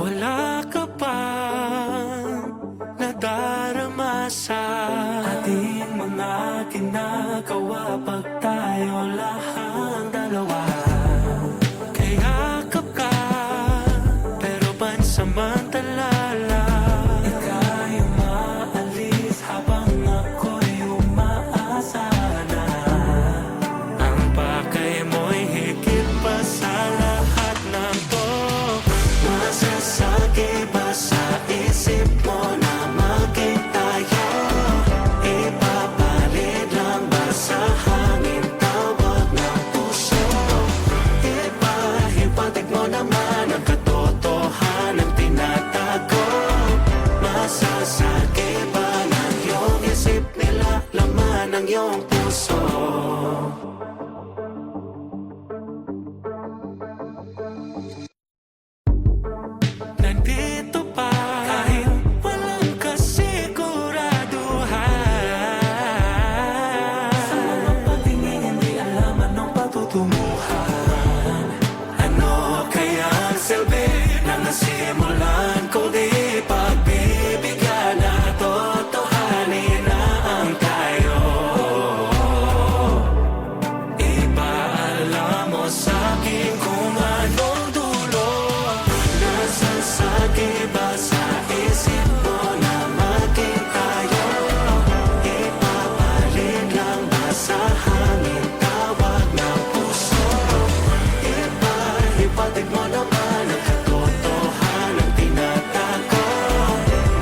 Wala ka bang nadarama sa ating mga ginagawa pag tayo lahang dalawa? Kayakap ka, pero pansamantala lang. Ika'y umaalis habang ako'y umaasa na. Ang pakay mo'y higit pa sa lahat ng to. Masasagi ba sa isip mo na maging tayo? Ipapalit lang ba sa hangin tawag ng puso? Ipahiwatig mo naman ang katotohanan tinatago. Masasagi ba ng iyong isip nila laman ng iyong puso? Nandito pa kahit walang kasiguraduhan. Sa mga pagtingin hindi alam anong patutunguhan. Ano kaya ang silbi na nasimulan ko di pagbibigyan na totohanin na ang tayo? Ipaalam mo sa'kin kung anong dulo. Nasasagi ba sa isip mo na maging tayo? Ipapalit lang ba sa hangin tawag ng puso? Ipahiwatig mo naman ang katotohanan tinatago.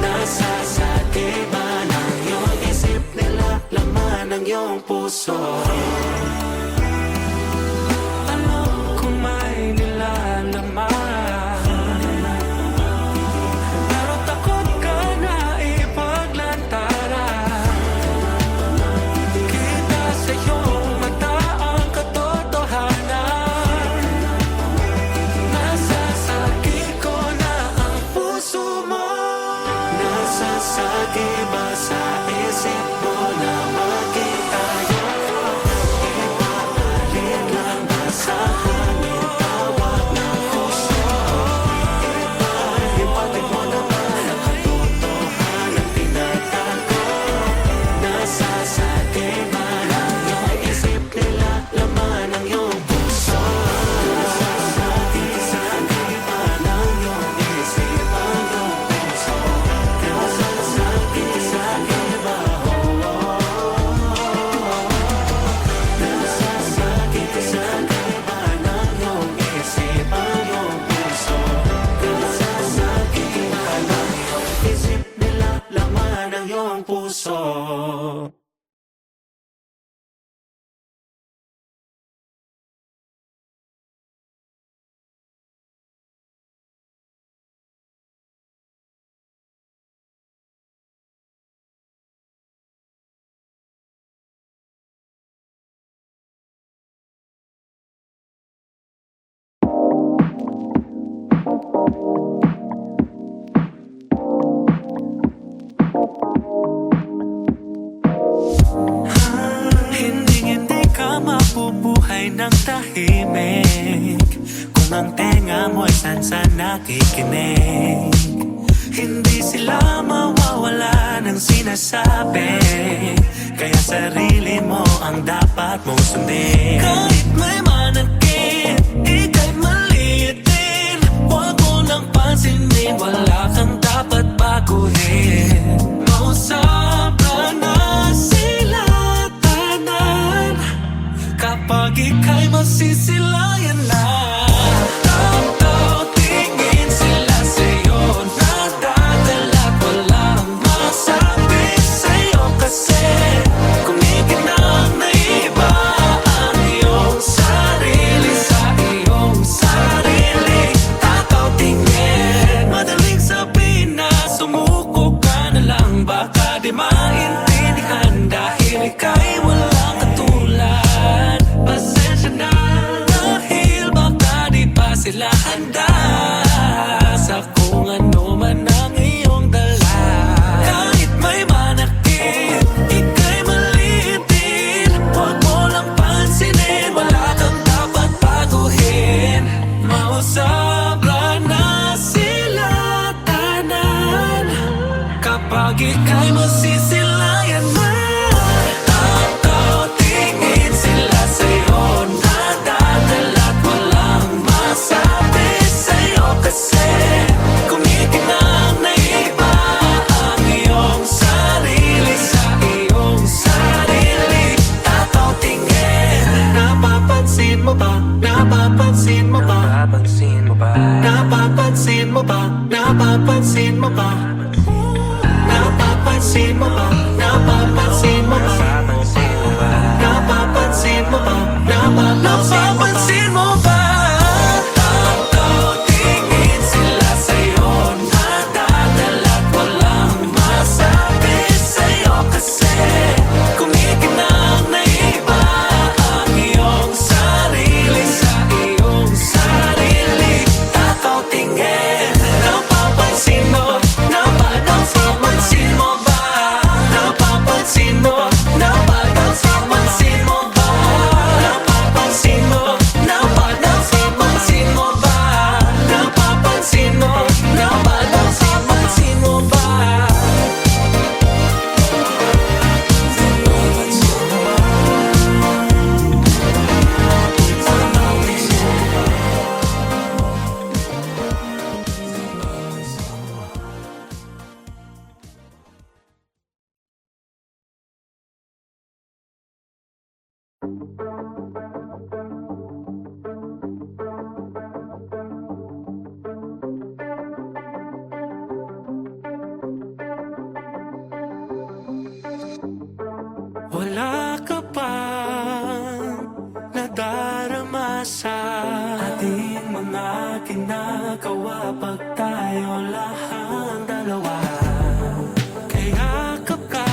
Nasasagi ba ng iyong isip nila laman ng iyong puso? Alam kong may nilalaman, pero takot ka na ipaglantaran. Kita sa iyong mata ang katotohanan. Nasasagi ko na ang puso mo. Nasasagi ba sa isip mo na maging tayo? Ipapalit lang ba sa hangin tawag ng puso? Ipahiwatig mo naman ang katotohanan tinatago. Nasasagi ba ng iyong isip nila laman ng iyong puso? Nasasagi ba ng iyong isip ang iyong puso? Nasasagi ba? Nasasagi ba ng iyong isip ang iyong puso? Nasasagi ba ng iyong isip nila laman ng iyong puso? Hindi ka mabubuhay ng tahimik kung ang tenga mo'y sansa nakikinig. Hindi sila mawawala ng sinasabi, kaya sarili mo ang dapat mong sundin. Kahit may manakit, ika'y maliit din. Huwag mo lang pansinin, wala kang dapat baguhin. Mausap na sila tanan kapag ika'y masisilayan na. Taw-taw tingin sila sa'yo, nadadala't walang masabi sa'yo. Kasi kung ikinang naiba ang iyong sarili sa iyong sarili, tataw tingin, madaling Pag ika'y masisilayan man, tingin sila sa'yo, nadadala't walang masabi sa'yo. Kasi kumikinang na iba ang iyong sarili sa iyong sarili. Tataw tingin, napapansin mo ba? Napapansin mo ba? Napapansin mo ba? Napapansin mo ba? Napapansin mo ba? Napapansin mo ba? Napapansin mo ba? Napapansin mo ba? Napapansin mo ba? Tataw tingin sila sa'yo, nadadala't walang masabi sa'yo. Kasi kumikinang na iba ang iyong sarili sa iyong sarili. Tataw tingin, napapansin mo, napapansin mo ba? Napapansin mo, napapansin mo ba? Napapansin mo, napapansin mo ba? Napapansin mo, napapansin mo ba? Wala ka bang nadarama sa ating mga ginagawa pag tayo lahang dalawa? Kayakap ka,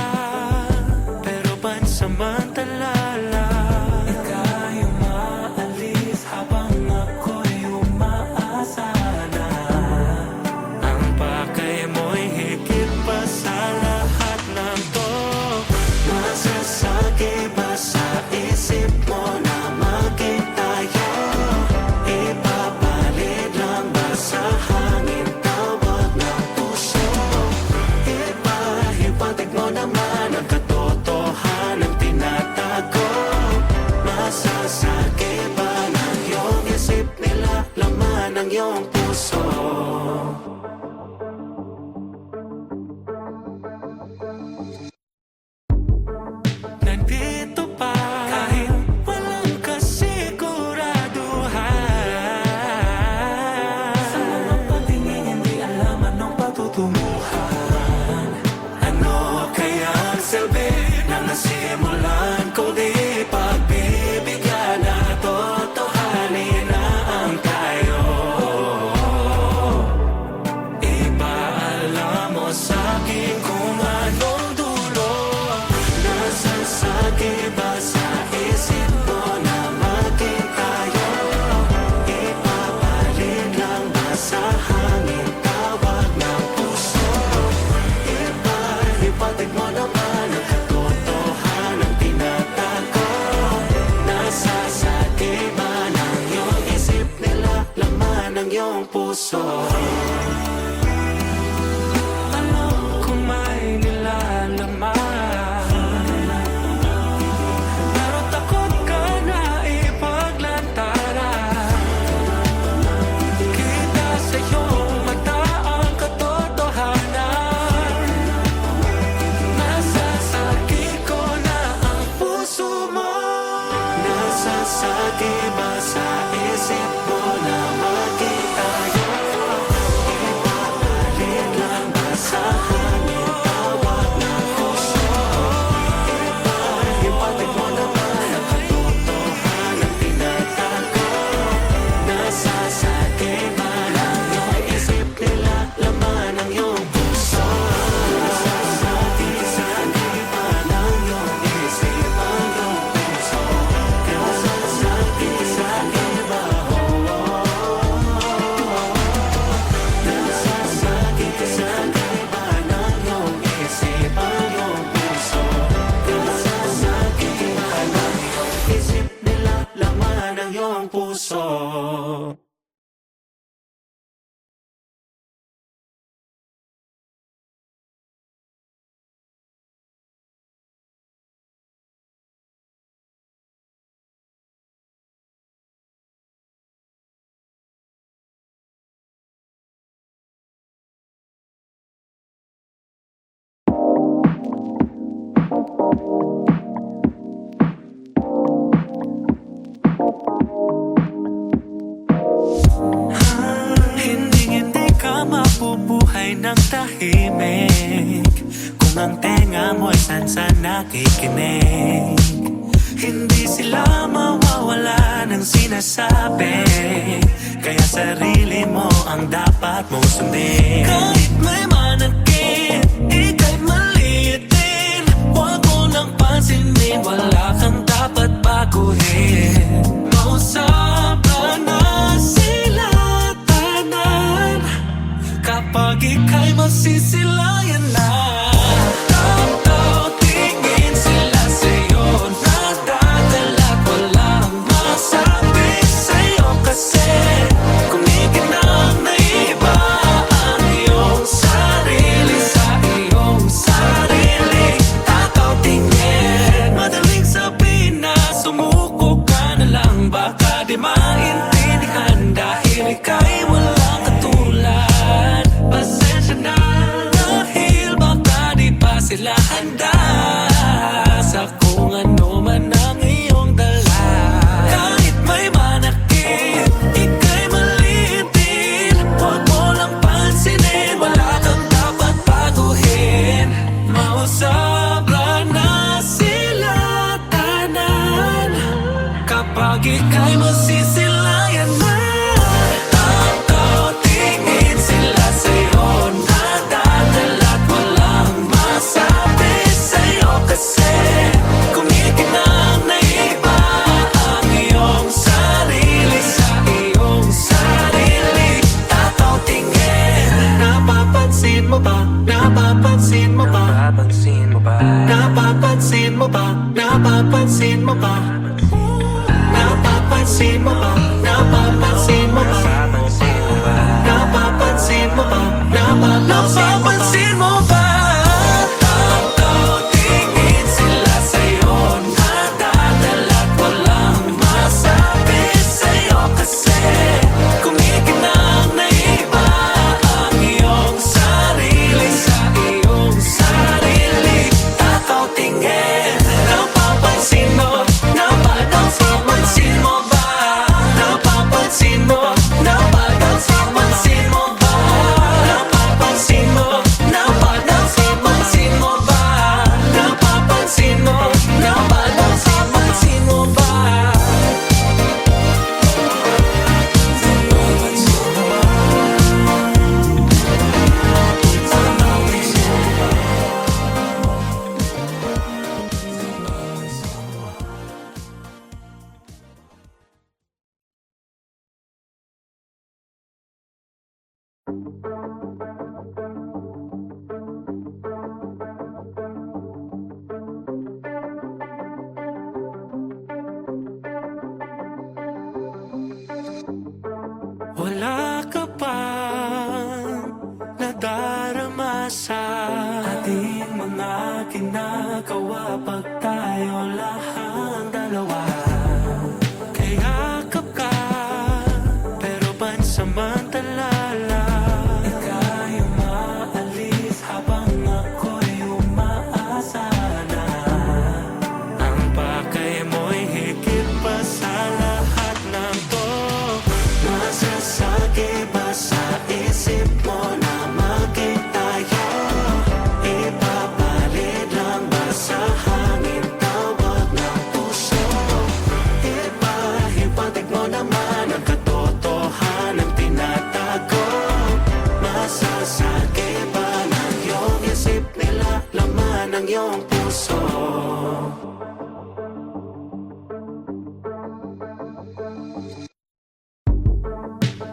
pero pansamantala lang. Ika'y umaalis habang ako'y umaasa na. Ang pakay mo'y higit pa sa lahat ng to. Masasagi ba sa isip mo na maging tayo? Ipapalit lang ba sa hangin tawag ng puso? Ipahiwatig mo naman ang katotohanan tinatago. Masasagi ba ng iyong isip nila laman ng iyong puso? Nandito pa kahit walang kasiguraduhan. Sa mga patingin hindi alam anong patutunguhan. Ano kaya ang silbi ng nasimulan ko di pagbibigyan na totohanin na ang tayo? Ipaalam mo sa'kin kung anong dulo. Nasasagi ba sa isip mo na maging tayo? Ipapalit lang ba sa hangin tawag ng puso? Ipahiwatig mo naman ang katotohanan tinatago. Nasasagi ba ng iyong isip nila laman ng iyong puso? Alam kong may nilalaman, pero takot ka na ipaglantaran. Kita sa iyong mata ang katotohanan. Nasasagi ko na ang puso mo. Nasasagi ba sa isip mo na maging tayo? Ipapalit lang ba sa hangin tawag ng puso? Ipahiwatig mo naman ang katotohanan tinatago. Nasasagi ba ng iyong isip nila laman ng iyong puso? Nasasagi ba ng iyong isip ang iyong puso? Nasasagi ba? Nasasagi ba ng iyong isip ang iyong puso? Nasasagi ba ng iyong isip nila laman ng iyong puso? magbigay ng tahimik kung ang tenga mo'y sansan nakikinig. Hindi sila mawawala ng sinasabi, kaya sarili mo ang dapat mong sundin. Kahit may manakit, ika'y maliit din, huwag mo nang pansinin, wala kang dapat baguhin. Mausapa na sila tanan kapag ika'y masisilayan na. Tao-tao tingin sila sa'yo, nadadala't walang masabi sa'yo. Kasi kumikinang na iba ang iyong sarili sa iyong sarili. Tao-tao tingin, madaling sabihin na sumuko ka na lang, baka di maintindihan dahil ika'y walang katulad. Pasensya na dahil baka di pa sila handa sa kung ano man ang iyong dala. Kahit may manakit, ika'y maliit din, huwag mo lang pansinin, wala kang dapat baguhin. Mausabra na sila tanan kapag ika'y masisilayan na. Tao-tao tingin sila sa'yo, nadadala't walang masabi sa'yo. Kasi kumikinang na iba ang iyong sarili sa iyong sarili. Tao-tao tingin, napapansin mo ba? Napapansin mo ba? Napapansin mo ba? Napapansin mo ba? Napapansin mo ba? Napapansin mo ba? Napapansin mo ba? Napapansin mo ba? Napapansin mo ba? Tao-tao tingin sila sa'yo, nadadala't walang masabi sa'yo. Kasi kumikinang na iba ang iyong sarili sa iyong sarili. Tao-tao tingin, napapansin mo, napapansin mo ba? Napapansin mo, napapansin mo ba? Napapansin mo, napapansin mo ba? Napapansin mo, napapansin mo ba? Wala ka bang nadarama sa ating mga ginagawa pag tayo lahang dalawa? Kayakap ka, pero pansamantala lang. Ika'y umaalis habang ako'y umaasa na. Ang pakay mo'y higit pa sa lahat ng to. Masasagi ba sa isip mo na maging tayo? Ipapalit lang ba sa hangin tawag ng puso? Ipahiwatig mo naman ang katotohanan tinatago. Masasagi ba ng iyong isip nila laman ng iyong puso?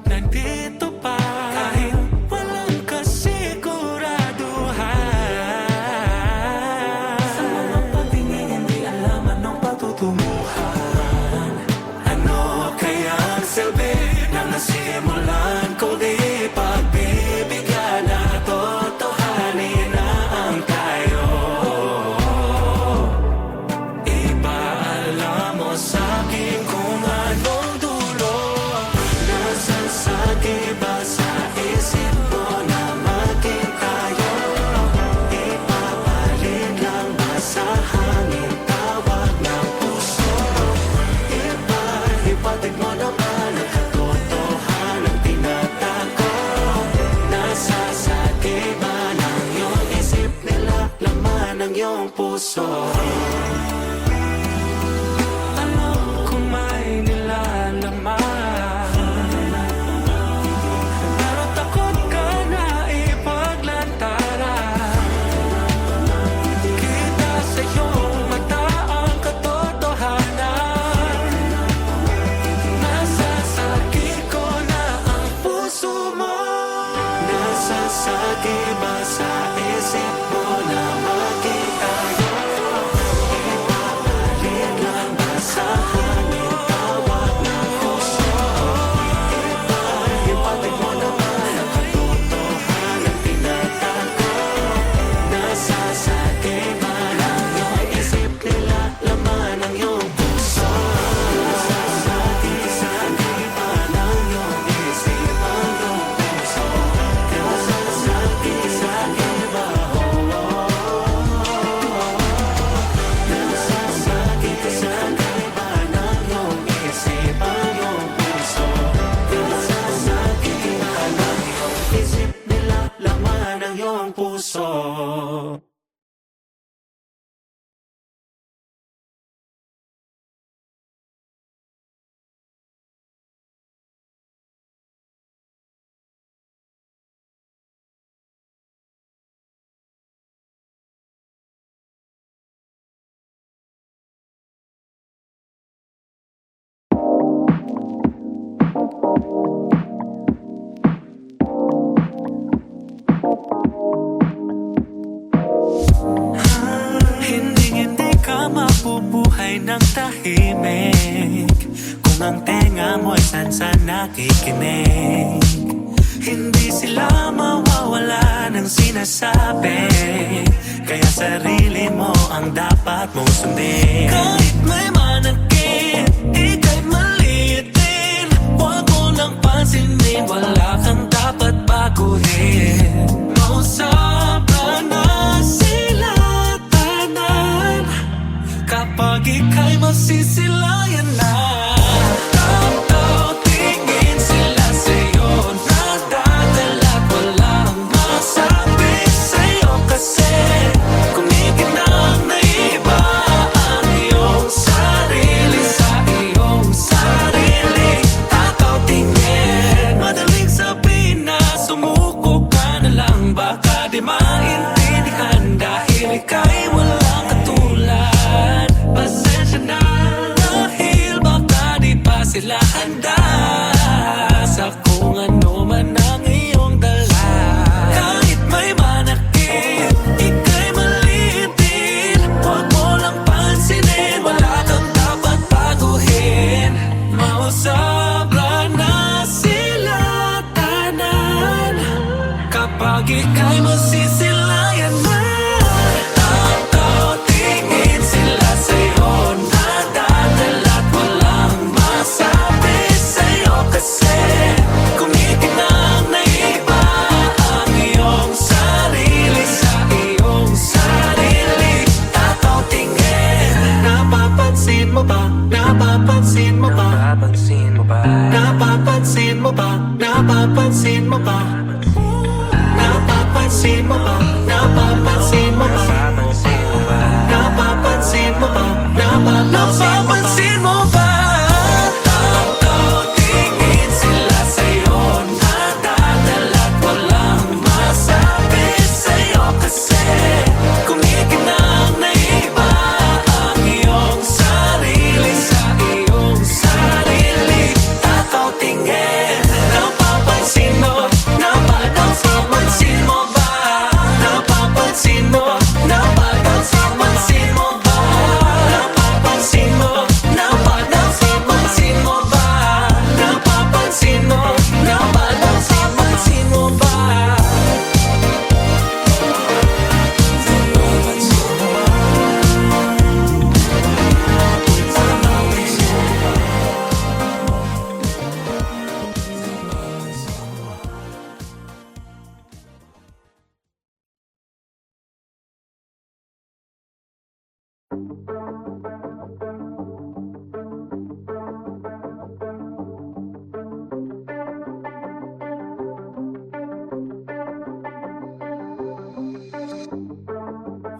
Nandito pa kahit walang kasiguraduhan. Sa mga pagtingin hindi alam anong patutunguhan. Ano kaya ang silbi ng nasimulan ko di pagbibigyan na totohanin na ang tayo? ng iyong puso. Alam kong may nilalaman, pero takot ka na ipaglantaran. Kita sa iyong mata ang katotohanan. Nasasakit ko na ang puso mo. Nasasakit ba sa isip mo na maging tayo? Ipapalit lang ba sa hangin tawag ng puso? Ipatid mo naman ang katotohanan tinatago. Nasasakit ba ng iyong isip nila laman ng iyong puso? Nasasakit ba ng iyong isip ang iyong puso? Nasasakit ba, nasasakit ba ng iyong isip ang iyong puso? Nasasakit ba ng iyong isip nila laman ng iyong puso? Hindi ka mabubuhay ng tahimik kung ang tenga mo'y sansan nakikinig. Hindi sila mawawala ng sinasabi, kaya sarili mo ang dapat mong sundin. Kahit may manakit, ika'y maliit din. Huwag mo nang pansinin, wala kang dapat baguhin. Mausapra na sila tanan kapag ika'y masisilayan na. Tao-tao tingin sila sa'yo, nadadala't walang masabi sa'yo. Kasi kumikinang na iba ang iyong sarili sa iyong sarili. Tao-tao tingin, madaling sabihin na sumuko ka na lang. Baka di maintindihan dahil ika'y walang katulad. Pasensya na dahil baka di pa sila handa sa kung ano man ang iyong dala. Kahit may manakit, ika'y maliit din. Huwag mo lang pansinin, wala kang dapat baguhin. Mausapra na sila tanan kapag ika'y masisilayan na. Tao-tao tingin sila sa'yo, nadadala't walang masabi sa'yo. Kasi kumikinang na iba ang iyong sarili sa iyong sarili. Tao-tao tingin, napapansin mo ba? Napapansin mo ba? Napapansin mo ba? Napapansin mo ba? Napapansin mo ba? Napapansin mo ba? Napapansin mo ba? Napapansin mo ba? Napapansin mo ba? Tao-tao tingin sila sa'yo, nadadala't walang masabi sa'yo. Kasi kumikinang na iba ang iyong sarili sa iyong sarili. Tao-tao tingin, napapansin mo, napapansin mo ba? Napapansin mo, napapansin mo ba? Napapansin mo, napapansin mo ba? Napapansin mo, napapansin mo ba?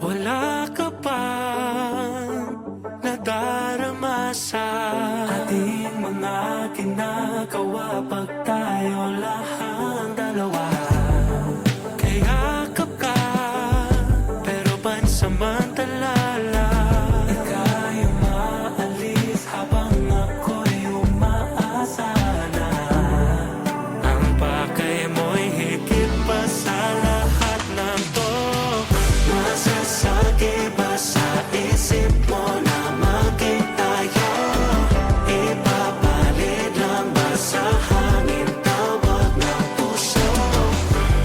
Wala sa ating mga ginagawa pag tayo lahang dalawa. Kaya ka, pero pansamantala lang. Ika'y umaalis habang ako'y umaasa na ang pakay mo'y higit pa sa lahat ng to. Masasagi ba sa isip mo na maging tayo? Ipapalit lang ba sa hangin tawag ng puso?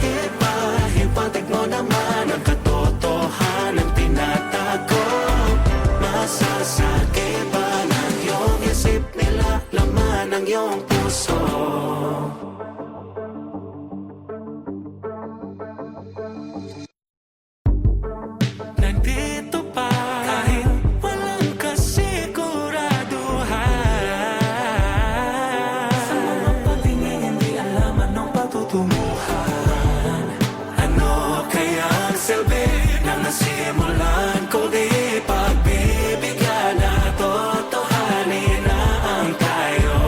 Ipahiwatig mo naman ang katotohanan tinatago. Masasagi ba ng iyong isip nila laman ng iyong puso? Nandito pa kahit walang kasiguraduhan. Sa mga patingin hindi alam anong patutunguhan. Ano kaya ang silbi ng nasimulan ko? Di pagbibigyan na totohanin na ang tayo.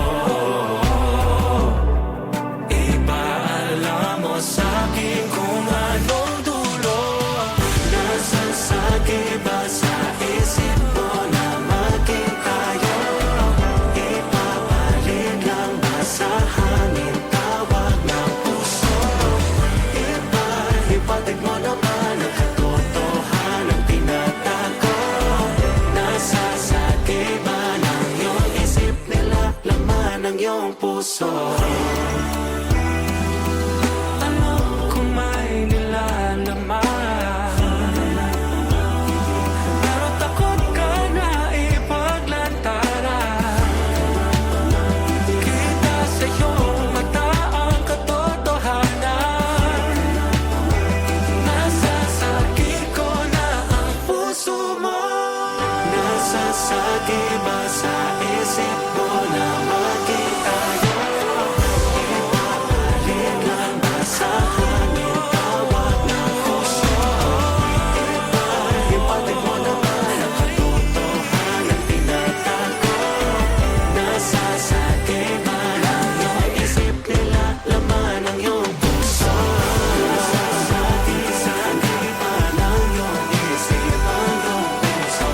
Ipaalam mo sa'kin kung anong dulo. Nasasagi ba sa isip mo na maging tayo? Ipapalit lang ba sa hangin tawag ng puso? Ipahiwatig mo naman ang katotohanan tinatago. Nasasagi ba ng iyong isip nila laman ng iyong puso? Ano kung may nilalaman? Pero takot ka na ipaglantaran. Kita sa iyong mata ang katotohanan. Nasasagi ko na ang puso mo. Nasasagi ba sa isip mo na maging tayo? Ipapalit lang ba sa hangin tawag ng puso? Ipahiwatig mo naman ang katotohanan tinatago. Nasasagi ba ng iyong isip nila laman ng iyong puso? Nasasagi ba ng iyong isip ang iyong puso?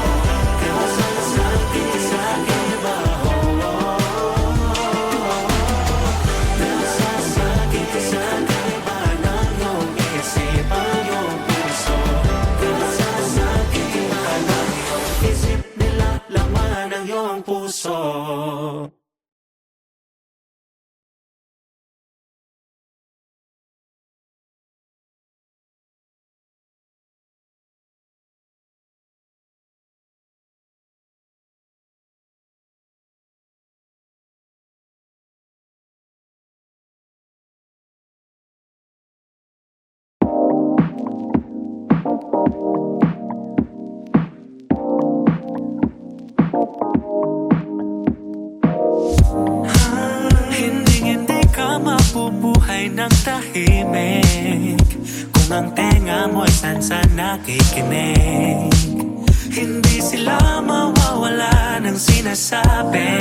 Nasasagi ba, nasasagi ba ng iyong isip ang iyong puso? Nasasagi ba ng iyong isip nila laman ng iyong puso? Hindi ka mabubuhay ng tahimik kung ang tenga mo'y sansa nakikinig. Hindi sila mawawala ng sinasabi,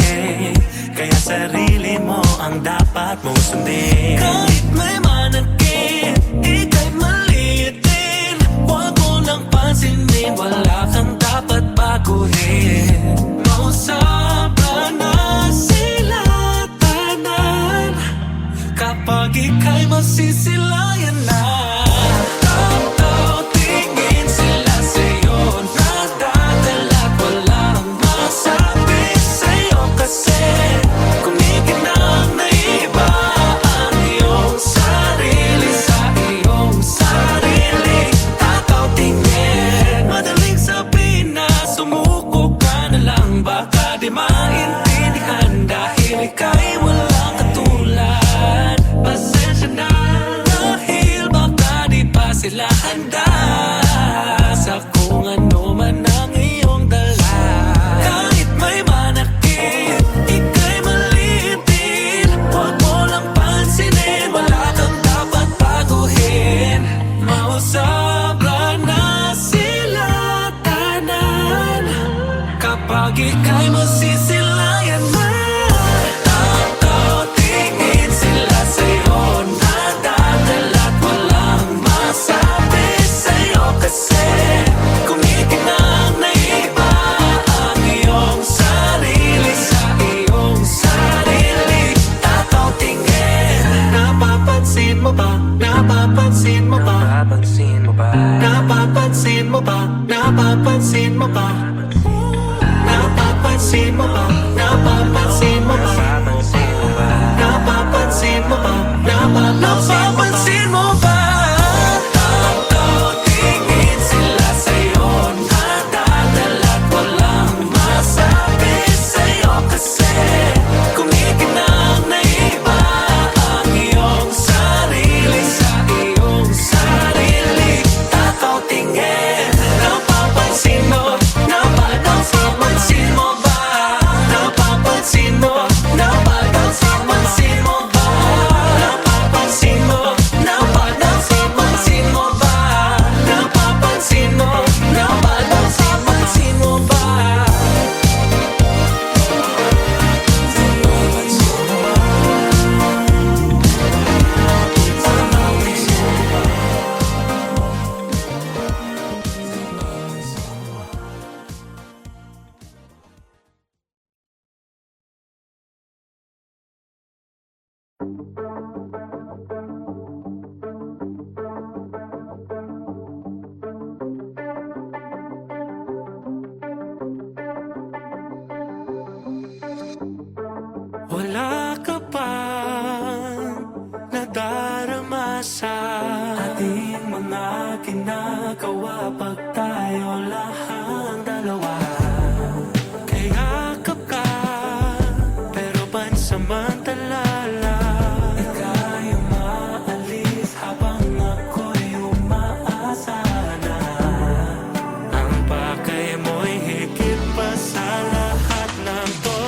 kaya sarili mo ang dapat mong sundin. Kahit may manakit, ika'y maliit din. Huwag mo nang pansinin, wala kang dapat baguhin. Mausapra na sila tanan kapag ika'y masisilayan na. Tataw tingin sila sa'yo, nadadala't walang masabi sa'yo. Kasi kumikinang na iba ang iyong sarili sa iyong sarili. Tataw tingin, madaling sabihin na sumuko ka na lang. Baka di maintindihan dahil ika'y walang katulad. Pasensya na dahil baka di pa sila handa sa kung ano man ang iyong dala. Kahit may manakit, ika'y maliit din. Huwag mo lang pansinin, wala kang dapat baguhin. Mausapra na sila tanan kapag ika'y masisila. Napapansin mo ba? Napapansin mo ba? Napapansin mo ba? Napapansin mo ba? Napapansin mo ba? Tao, tingin sila sa'yo. Nadadala't walang masabi sa'yo. Kasi kung ikinang na iba ang iyong sarili sa iyong sarili. Tao, tingin. Napapansin mo? Napapansin mo ba? Napapansin mo? Napapansin mo ba? Napapansin mo? Napapansin mo ba? Napapansin mo? Napapansin mo ba? Wala ka bang nadarama sa ating mga ginagawa pag tayo lahang dalawa? Kayakap ka, pero pansamantala lang. Ika'y umaalis habang ako'y umaasa na. Ang pakay mo'y higit pa sa lahat ng to.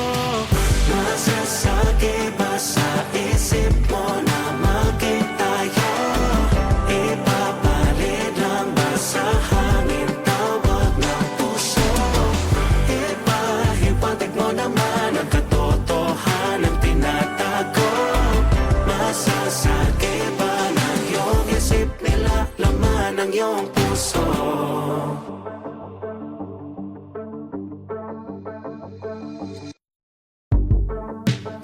Masasagi ba sa isip mo na maging tayo? Ipapalit lang ba sa hangin tawag ng puso? Ipahiwatig mo naman ang katotohanan tinatago. Masasagi ba ng iyong isip nila laman ng iyong puso?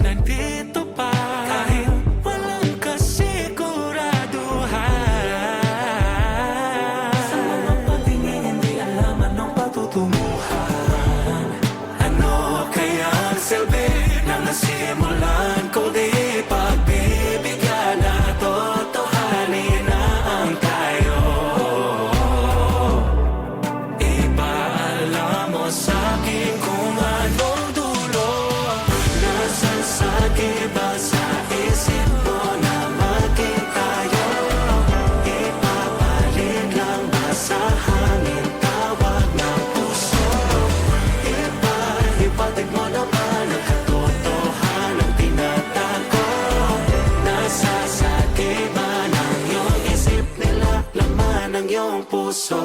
Nandito pa kahit walang kasiguraduhan. Sa mga patingin hindi alam anong patutunguhan. Ano kaya ang silbi ng nasimulan ko? Di pagbibigyan na totohanin na ang tayo. Ipaalam mo sa'kin kung anong dulo. Nasasagi ba sa isip mo na maging tayo? Ipapalit lang ba sa hangin tawag ng puso? Ipahiwatig mo naman ang katotohanan tinatago. Nasasagi ba ng iyong isip nila laman ng iyong puso?